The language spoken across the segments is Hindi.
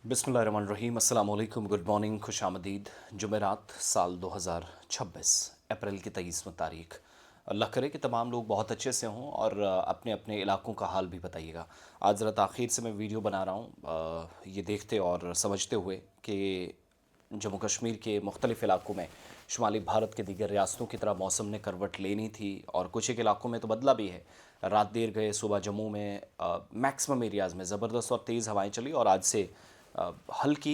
बिस्मिल्लाहिर्रहमानिर्रहीम, अस्सलाम वालेकुम, गुड मॉर्निंग, खुश आमदीद। जुमेरात साल 2026 अप्रैल की 23वीं तारीख। अल्लाह करे कि तमाम लोग बहुत अच्छे से हों और अपने अपने इलाकों का हाल भी बताइएगा। आज ज़रा ताख़ीर से मैं वीडियो बना रहा हूँ ये देखते और समझते हुए कि जम्मू कश्मीर के मुख्तलिफ़ इलाकों में शुमाली भारत के दीगर रियासतों की तरह मौसम ने करवट लेनी थी और कुछ एक इलाकों में तो बदला भी है। रात देर गए, सुबह जम्मू में मैक्सिमम एरियाज़ में ज़बरदस्त और तेज़ हवाएं चली और आज से हल्की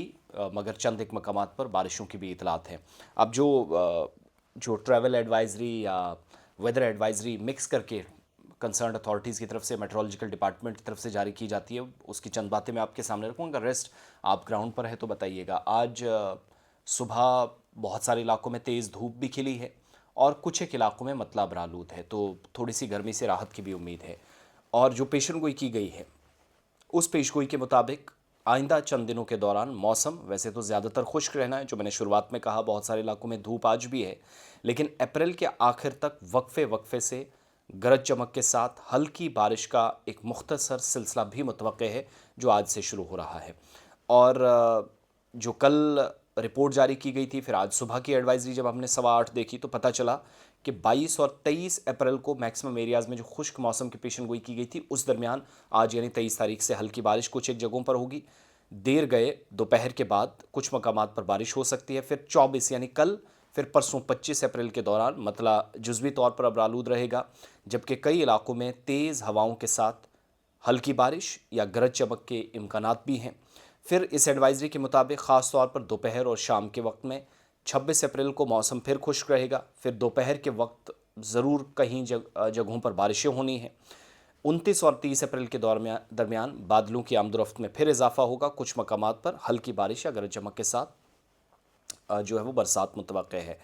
मगर चंद एक मकामात पर बारिशों की भी इतलात हैं। अब जो ट्रैवल एडवाइज़री या वेदर एडवाइज़री मिक्स करके कंसर्न अथॉरिटीज़ की तरफ से, मेट्रोलॉजिकल डिपार्टमेंट की तरफ से जारी की जाती है, उसकी चंद बातें मैं आपके सामने रखूँगा। रेस्ट आप ग्राउंड पर है तो बताइएगा। आज सुबह बहुत सारे इलाकों में तेज़ धूप भी खिली है और कुछ एक इलाकों में मतला बरालूद है, तो थोड़ी सी गर्मी से राहत की भी उम्मीद है। और जो पेशन गोई की गई है उस पेशगोई के मुताबिक आइंदा चंद दिनों के दौरान मौसम वैसे तो ज़्यादातर खुश्क रहना है, जो मैंने शुरुआत में कहा, बहुत सारे इलाकों में धूप आज भी है, लेकिन अप्रैल के आखिर तक वक्फे वक्फे से गरज चमक के साथ हल्की बारिश का एक मुख्तसर सिलसिला भी मुतवक्के है, जो आज से शुरू हो रहा है। और जो कल रिपोर्ट जारी की गई थी, फिर आज सुबह की एडवाइजरी जब हमने 8:15 देखी तो पता चला कि 22 और 23 अप्रैल को मैक्सिमम एरियाज़ में जो खुश्क मौसम की पेशन गोई की गई थी, उस दरमियान आज यानी 23 तारीख से हल्की बारिश कुछ एक जगहों पर होगी। देर गए दोपहर के बाद कुछ मकामात पर बारिश हो सकती है। फिर 24 यानी कल, फिर परसों 25 अप्रैल के दौरान मतला जुज़वी तौर पर अबरालूद रहेगा, जबकि कई इलाकों में तेज़ हवाओं के साथ हल्की बारिश या गरज चमक के इम्कानात भी हैं। फिर इस एडवाइजरी के मुताबिक ख़ास तौर पर दोपहर और शाम के वक्त में 26 अप्रैल को मौसम फिर खुश्क रहेगा। फिर दोपहर के वक्त ज़रूर कहीं जगहों पर बारिशें होनी हैं। 29 और 30 अप्रैल के दरमियान बादलों की आमदोरफ्त में फिर इजाफा होगा। कुछ मकामात पर हल्की बारिश या गरज चमक के साथ जो है वो बरसात मुतवक्के है।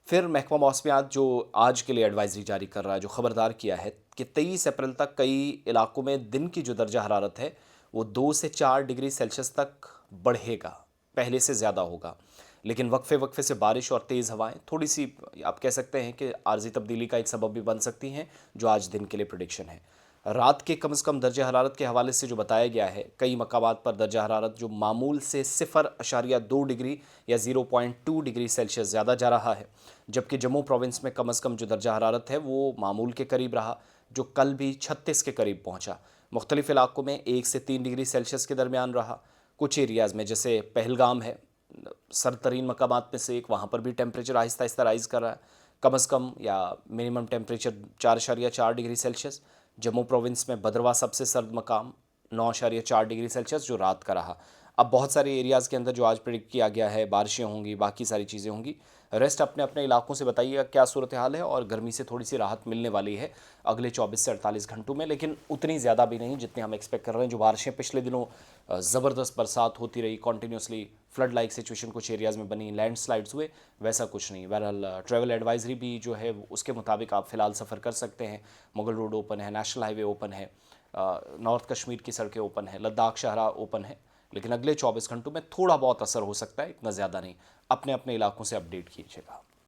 फिर महकमा मौसमियात जो आज के लिए एडवाइजरी जारी कर रहा है, जो ख़बरदार किया है कि 23 अप्रैल तक कई इलाकों में दिन की जो दर्जा हरारत है वो 2 से 4 डिग्री सेल्सियस तक बढ़ेगा, पहले से ज़्यादा होगा। लेकिन वक्फे वक्फे से बारिश और तेज़ हवाएं थोड़ी सी, आप कह सकते हैं कि आर्जी तब्दीली का एक सबब भी बन सकती हैं, जो आज दिन के लिए प्रिडिक्शन है। रात के कम से कम दर्जा हरारत के हवाले से जो बताया गया है, कई मकामात पर दर्जा हरारत जो मामूल से 0.2 डिग्री या 0.2 डिग्री सेल्सियस ज़्यादा जा रहा है, जबकि जम्मू प्रोविंस में कम से कम जो दर्जा हरारत है वो मामूल के करीब रहा, जो कल भी 36 के करीब पहुँचा। मुख्तलिफ़ इलाकों में 1 से 3 डिग्री सेल्सियस के दरमियान रहा। कुछ एरियाज़ में जैसे पहलगाम है, सरतरीन मकामात में से एक, वहाँ पर भी टेम्परेचर आहिस्ता आहिस्ता राइज़ कर रहा है। कम से कम या minimum temperature 4.4 degree Celsius. Jammu province में भद्रवा सबसे सर्द मकाम 9.4 डिग्री सेल्सियस, जो रात का रहा। अब बहुत सारे एरियाज़ के अंदर जो आज प्रेडिक्ट किया गया है, बारिशें होंगी, बाकी सारी चीज़ें होंगी। रेस्ट अपने अपने इलाकों से बताइएगा क्या सूरत हाल है, और गर्मी से थोड़ी सी राहत मिलने वाली है अगले 24 से 48 घंटों में, लेकिन उतनी ज़्यादा भी नहीं जितनी हम एक्सपेक्ट कर रहे हैं। जो बारिशें पिछले दिनों ज़बरदस्त बरसात होती रही कंटिन्यूसली, फ्लड लाइक सिचुएशन कुछ एरियाज़ में बनी, लैंडस्लाइड्स हुए, वैसा कुछ नहीं। बहरहाल ट्रैवल एडवाइजरी भी जो है उसके मुताबिक आप फ़िलहाल सफ़र कर सकते हैं। मुगल रोड ओपन है, नेशनल हाईवे ओपन है, नॉर्थ कश्मीर की सड़कें ओपन है, लद्दाख शाहरा ओपन है, लेकिन अगले 24 घंटों में थोड़ा बहुत असर हो सकता है, इतना ज़्यादा नहीं। अपने अपने इलाकों से अपडेट कीजिएगा।